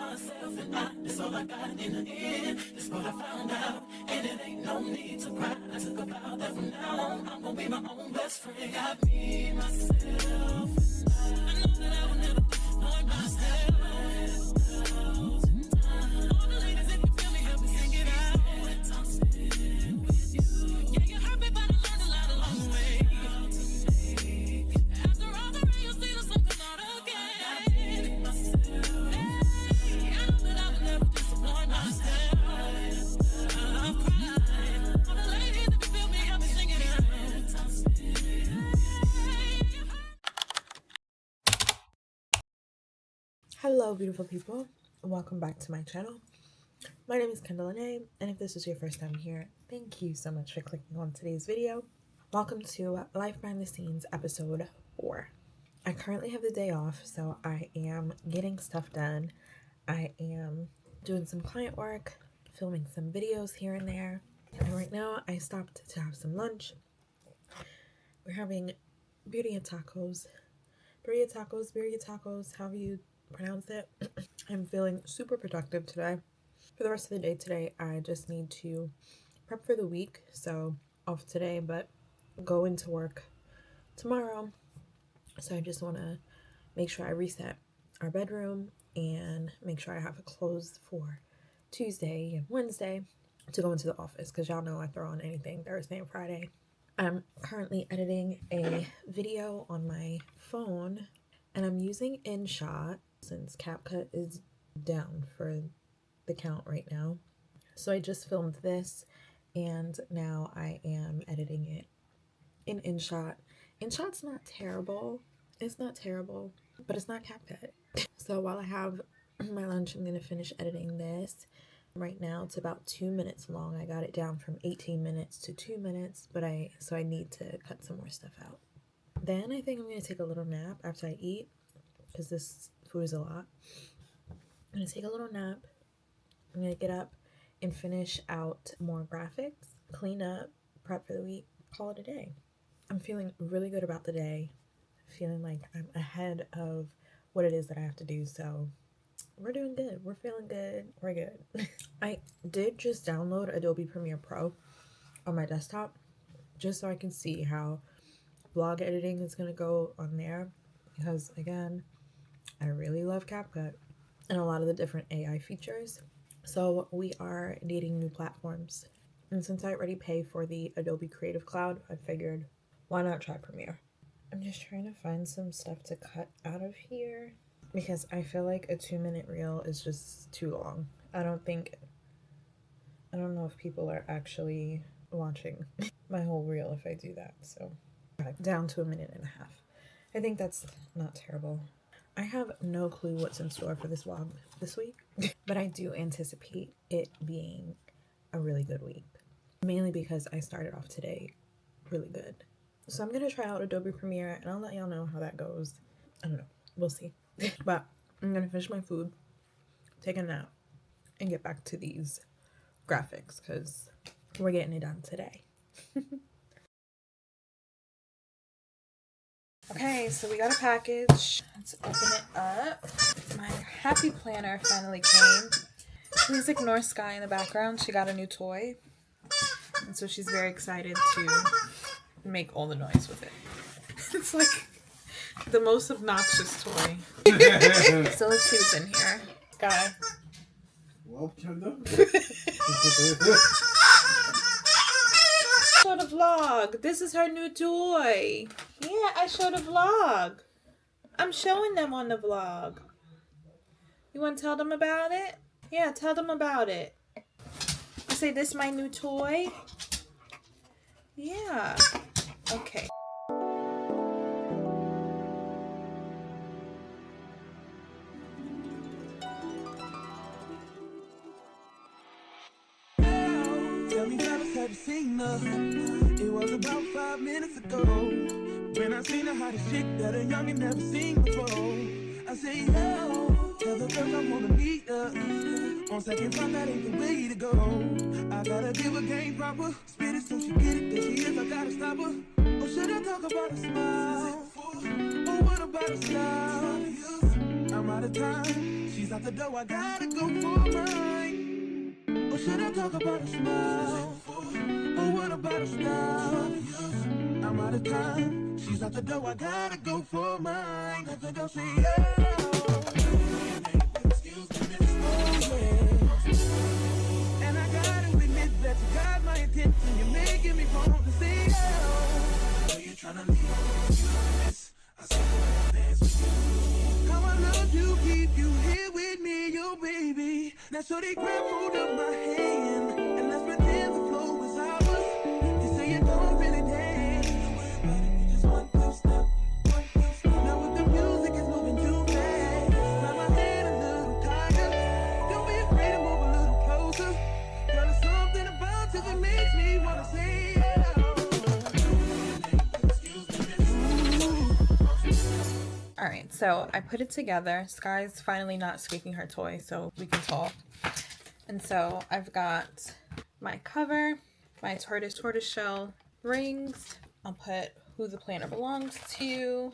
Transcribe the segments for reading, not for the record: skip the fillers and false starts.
myself and I, that's all I got in the end. That's what I found out, and it ain't no need to cry. I took a vow that from now on, I'm gonna be my own best friend. Got me, myself, and I know that I will never disappoint myself. All the ladies, if you feel me, help me sing it out. I'm still with you. Yeah, you hurt me, but I learned a lot along the way. After all the rain, you'll see the sun come out again. Hey, I know that I will never disappoint myself. I'm crying. All the ladies, if you feel me, help me sing it out. I'm still Hello beautiful people, welcome back to my channel. My name is Kendall and if this is your first time here, thank you so much for clicking on today's video. Welcome to Life Behind the Scenes episode 4. I currently have the day off, so I am getting stuff done. I am doing some client work, filming some videos here and there, and right now I stopped to have some lunch. We're having birria tacos, however you pronounce it. I'm feeling super productive today. For the rest of the day today, I just need to prep for the week. So off today, but go into work tomorrow. So I just want to make sure I reset our bedroom and make sure I have clothes for Tuesday and Wednesday to go into the office, because y'all know I throw on anything Thursday and Friday. I'm currently editing a video on my phone and I'm using InShot since CapCut is down for the count right now. So I just filmed this and now I am editing it in InShot. InShot's not terrible. It's not terrible, but it's not CapCut. So while I have my lunch, I'm going to finish editing this. Right now it's about 2 minutes long. I got it down from 18 minutes to 2 minutes, but I need to cut some more stuff out. Then I think I'm going to take a little nap after I eat, because this food is a lot. I'm going to take a little nap. I'm going to get up and finish out more graphics, clean up, prep for the week, call it a day. I'm feeling really good about the day, feeling like I'm ahead of what it is that I have to do, so we're doing good. We're feeling good. We're good. I did just download Adobe Premiere Pro on my desktop just so I can see how vlog editing is going to go on there, because again, I really love CapCut and a lot of the different AI features. So we are needing new platforms. And since I already pay for the Adobe Creative Cloud, I figured, why not try Premiere? I'm just trying to find some stuff to cut out of here, because I feel like a 2-minute reel is just too long. I don't know if people are actually watching my whole reel if I do that. So down to 1.5 minutes. I think that's not terrible. I have no clue what's in store for this vlog this week, but I do anticipate it being a really good week, mainly because I started off today really good. So I'm gonna try out Adobe Premiere and I'll let y'all know how that goes. I don't know, we'll see. But I'm gonna finish my food, take a nap, and get back to these graphics because we're getting it done today. Okay, so we got a package. Let's open it up. My happy planner finally came. Please ignore Sky in the background. She got a new toy, and so she's very excited to make all the noise with it. It's like the most obnoxious toy. So let's see what's in here. Sky. Well, Kendall. Show the vlog. This is her new toy. Yeah, I showed a vlog. I'm showing them on the vlog. You want to tell them about it? Yeah, tell them about it. I say, this is my new toy. Yeah. Okay. Have you seen her? It was about 5 minutes ago when I seen her hottest chick that a youngin' never seen before. I say, yo, tell the girls I wanna meet her. On second thought, that ain't the way to go. I gotta give her game proper, spit it so she get it. There she is, I gotta stop her. Or should I talk about a smile? Or what about a style? I'm out of time. She's out the door, I gotta go for mine. Or should I talk about a smile? Or what about a style? I'm out of time. She's out the door, I gotta go for mine. Let the girl say, oh. Excuse me, miss. Oh, yeah. And I gotta admit that you got my attention. You're making me want to say, oh. Are you trying to leave? Miss, I saw you dance with you. How I love to keep you here with me, yo, baby. Now, so they grab hold of my hand. And let's pretend the flow was ours. You say you don't really dance. Don't worry about it, we just one, two step. One, two step. Now, with the music is moving too fast. Grab my hand a little tighter. Don't be afraid to move a little closer. Girl, there's something about you that makes me wanna say, yeah. Alright, so I put it together. Sky's finally not squeaking her toy, so we can talk. And so I've got my cover, my tortoiseshell rings. I'll put who the planner belongs to.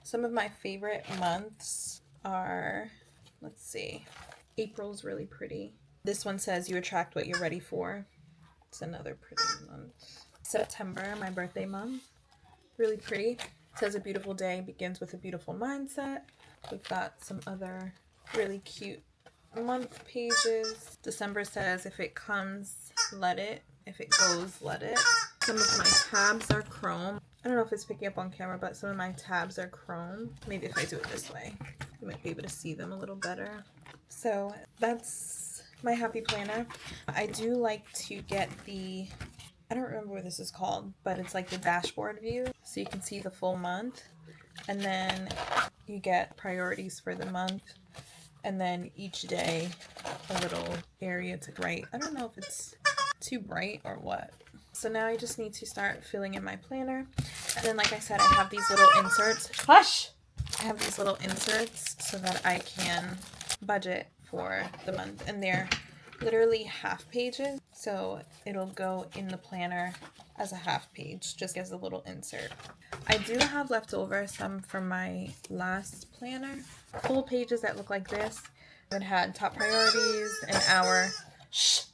Some of my favorite months are, let's see, April's really pretty. This one says you attract what you're ready for. It's another pretty month. September, my birthday month, really pretty. Says a beautiful day begins with a beautiful mindset. We've got some other really cute month pages. December says if it comes, let it. If it goes, let it. Some of my tabs are chrome. I don't know if it's picking up on camera, but some of my tabs are chrome. Maybe if I do it this way, you might be able to see them a little better. So that's my happy planner. I do like to get the, I don't remember what this is called, but it's like the dashboard view. So you can see the full month. And then you get priorities for the month. And then each day, a little area to write. I don't know if it's too bright or what. So now I just need to start filling in my planner. And then, like I said, I have these little inserts. Hush! I have these little inserts so that I can budget for the month. And they're literally half pages. So it'll go in the planner as a half page, just as a little insert. I do have left over some from my last planner. Full pages that look like this. It had top priorities, an hour. Shh!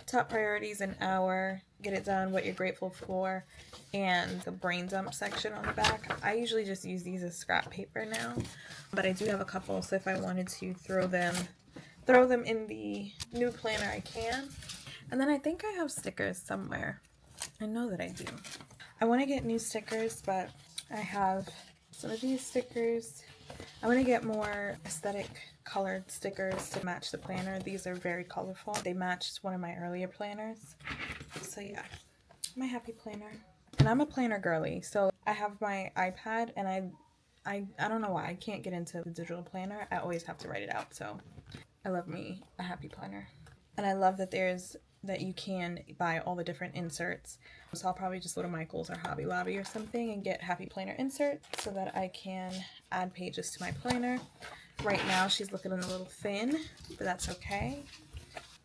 Top priorities, an hour. Get it done, what you're grateful for, and the brain dump section on the back. I usually just use these as scrap paper now, but I do have a couple, so if I wanted to throw them in the new planner, I can. And then I think I have stickers somewhere. I know that I do. I want to get new stickers, but I have some of these stickers. I want to get more aesthetic colored stickers to match the planner. These are very colorful. They matched one of my earlier planners. So yeah, my happy planner. And I'm a planner girly, so I have my iPad, and I don't know why I can't get into the digital planner. I always have to write it out, so I love me a happy planner. And I love that you can buy all the different inserts. So I'll probably just go to Michael's or Hobby Lobby or something and get happy planner inserts so that I can add pages to my planner. Right now she's looking a little thin, but that's okay.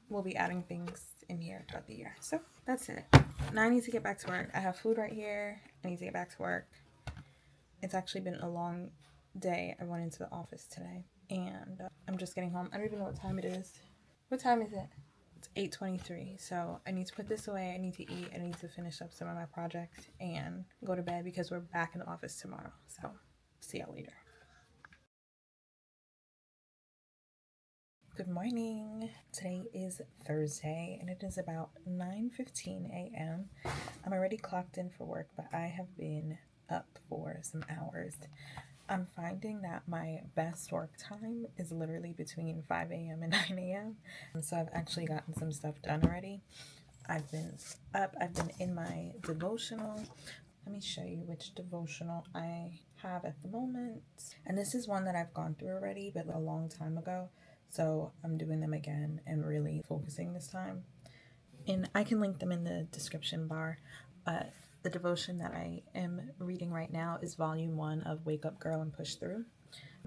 We'll be adding things in here throughout the year. So that's it. Now I need to get back to work. I have food right here. I need to get back to work. It's actually been a long day. I went into the office today, and I'm just getting home. I don't even know what time it is. What time is it? It's 8:23, so I need to put this away. I need to eat. I need to finish up some of my projects and go to bed because we're back in the office tomorrow. So see y'all later. Good morning. Today is Thursday, and it is about 9:15 a.m. I'm already clocked in for work, but I have been up for some hours. I'm finding that my best work time is literally between 5 a.m. and 9 a.m. So I've actually gotten some stuff done already. I've been up. I've been in my devotional. Let me show you which devotional I have at the moment. And this is one that I've gone through already, but a long time ago. So I'm doing them again and really focusing this time. And I can link them in the description bar. But the devotion that I am reading right now is volume 1 of Wake Up Girl and Push Through.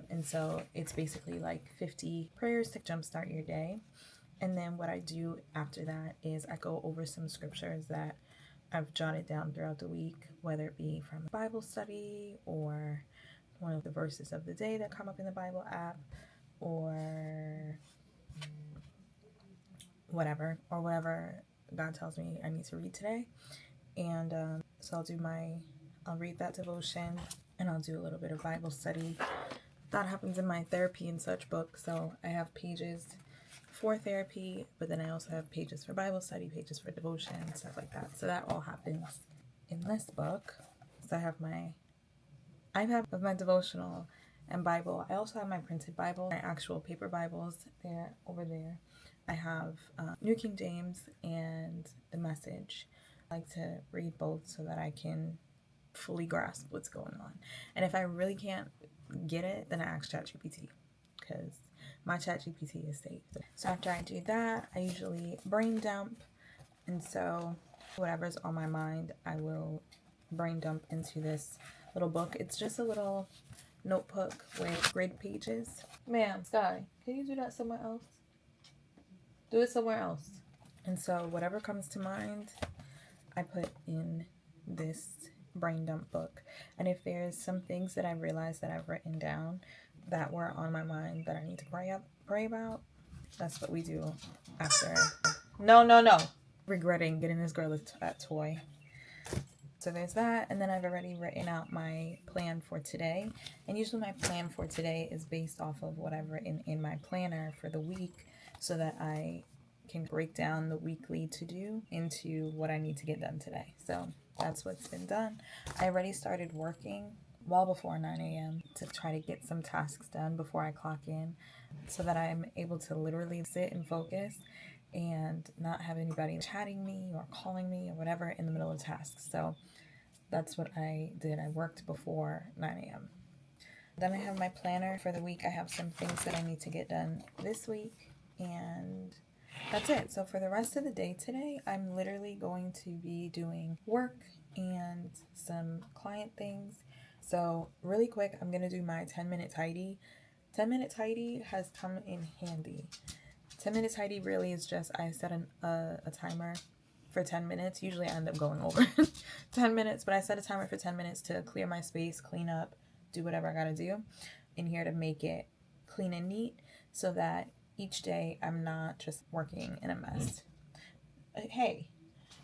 And so it's basically like 50 prayers to jumpstart your day. And then what I do after that is I go over some scriptures that I've jotted down throughout the week, whether it be from a Bible study or one of the verses of the day that come up in the Bible app, or whatever God tells me I need to read today. And so I'll read that devotion, and I'll do a little bit of Bible study. That happens in my therapy and such book. So I have pages for therapy, but then I also have pages for Bible study, pages for devotion, stuff like that. So that all happens in this book. So I have my iPad with my devotional and Bible. I also have my printed Bible, my actual paper Bibles there over there. I have New King James and the Message. I like to read both so that I can fully grasp what's going on. And if I really can't get it, then I ask ChatGPT, because my ChatGPT is safe. So after I do that, I usually brain dump. And so whatever's on my mind, I will brain dump into this little book. It's just a little notebook with grid pages. Ma'am, Sky, can you do that somewhere else? Do it somewhere else. And so whatever comes to mind, I put in this brain dump book. And if there's some things that I realized that I've written down that were on my mind that I need to pray about, that's what we do after. No. Regretting getting this girl that toy. So there's that, and then I've already written out my plan for today. And usually my plan for today is based off of what I've written in my planner for the week, so that I can break down the weekly to-do into what I need to get done today. So that's what's been done. I already started working well before 9 a.m. to try to get some tasks done before I clock in, so that I'm able to literally sit and focus and not have anybody chatting me or calling me or whatever in the middle of tasks. So that's what I did. I worked before 9 a.m. Then I have my planner for the week. I have some things that I need to get done this week, and that's it. So for the rest of the day today, I'm literally going to be doing work and some client things. So really quick, I'm going to do my 10-minute tidy. 10-minute tidy has come in handy. 10-minute tidy really is just, I set a timer for 10 minutes. Usually I end up going over 10 minutes, but I set a timer for 10 minutes to clear my space, clean up, do whatever I gotta do in here to make it clean and neat, so that each day I'm not just working in a mess. Hey,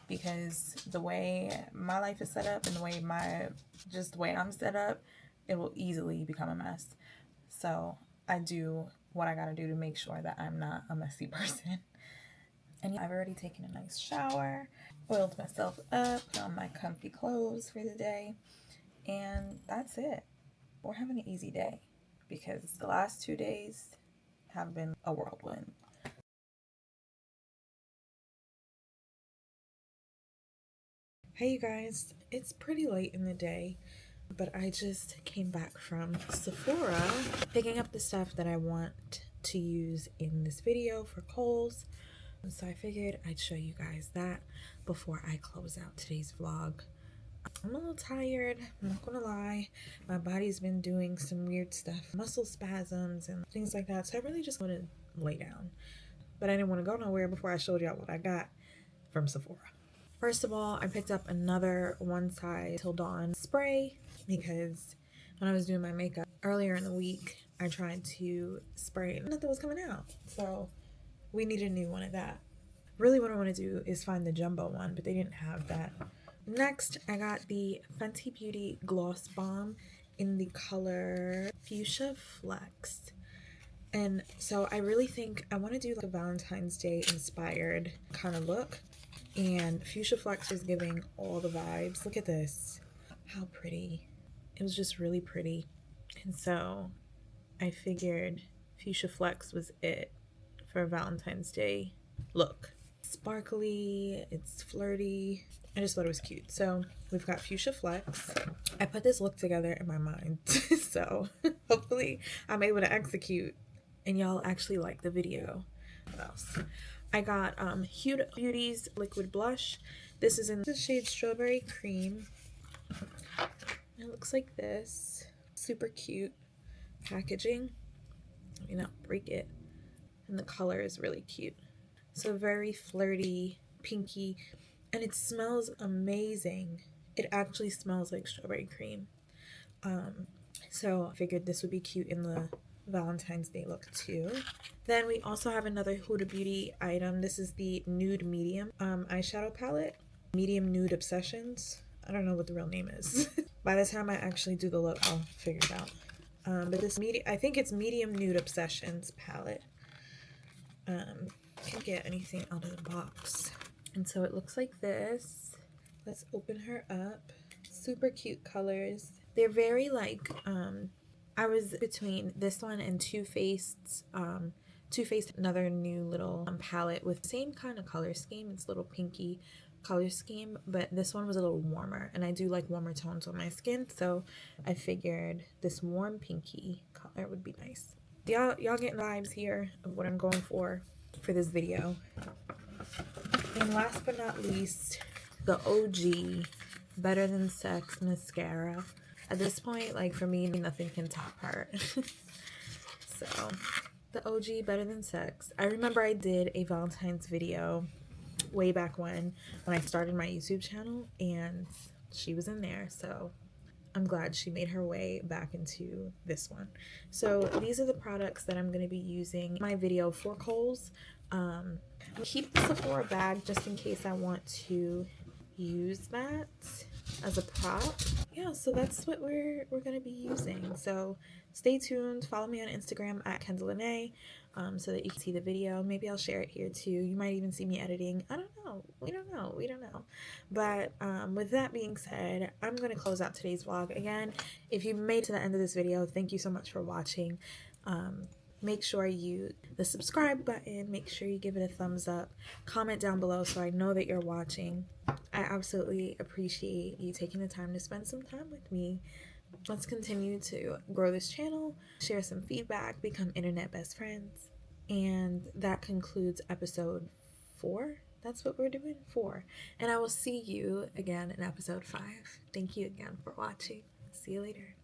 because the way my life is set up and the way I'm set up, it will easily become a mess. So I do what I gotta do to make sure that I'm not a messy person. And I've already taken a nice shower, oiled myself up, put on my comfy clothes for the day, and that's it. We're having an easy day because the last 2 days have been a whirlwind. Hey you guys, it's pretty late in the day, but I just came back from Sephora picking up the stuff that I want to use in this video for Kohl's. So I figured I'd show you guys that before I close out today's vlog. I'm a little tired, I'm not gonna lie. My body's been doing some weird stuff, muscle spasms and things like that, so I really just want to lay down. But I didn't want to go nowhere before I showed y'all what I got from Sephora. First of all, I picked up another One Size Till Dawn spray, because when I was doing my makeup earlier in the week, I tried to spray and nothing was coming out. So we need a new one of that. Really what I want to do is find the jumbo one, but they didn't have that. Next, I got the Fenty Beauty Gloss Bomb in the color Fuchsia Flex. And so I really think I want to do like a Valentine's Day inspired kind of look. And Fuchsia Flex was giving all the vibes. Look at this. How pretty. It was just really pretty. And so I figured Fuchsia Flex was it for a Valentine's Day look. Sparkly, it's flirty. I just thought it was cute. So we've got Fuchsia Flex. I put this look together in my mind. So hopefully I'm able to execute and y'all actually like the video. What else? I got Huda Beauty's liquid blush. This is in the shade Strawberry Cream. It looks like this. Super cute packaging. Let me not break it. And the color is really cute. So very flirty, pinky, and it smells amazing. It actually smells like strawberry cream. So I figured this would be cute in the Valentine's Day look too. Then we also have another Huda Beauty item. This is the Nude Medium eyeshadow palette. Medium Nude Obsessions. I don't know what the real name is. By the time I actually do the look, I'll figure it out. But this I think it's Medium Nude Obsessions palette. Can't get anything out of the box. And so it looks like this. Let's open her up. Super cute colors. They're very like, I was between this one and Too Faced. Too Faced, another new little palette with the same kind of color scheme. It's a little pinky color scheme, but this one was a little warmer, and I do like warmer tones on my skin, so I figured this warm pinky color would be nice. Y'all getting vibes here of what I'm going for this video. And last but not least, the OG Better Than Sex mascara. At this point, like, for me, nothing can top her. So the OG Better Than Sex. I remember I did a Valentine's video way back when I started my YouTube channel, and she was in there, so I'm glad she made her way back into this one. So these are the products that I'm going to be using in my video for Kohl's. I'll keep the Sephora bag just in case I want to use that as a prop. Yeah, so that's what we're going to be using. So stay tuned. Follow me on Instagram at KendallLene, so that you can see the video. Maybe I'll share it here too. You might even see me editing. I don't know. We don't know. But with that being said, I'm going to close out today's vlog. Again, if you made it to the end of this video, thank you so much for watching. Make sure the subscribe button, make sure you give it a thumbs up, comment down below so I know that you're watching. I absolutely appreciate you taking the time to spend some time with me. Let's continue to grow this channel, share some feedback, become internet best friends. And that concludes episode 4. That's what we're doing, 4. And I will see you again in episode 5. Thank you again for watching. See you later.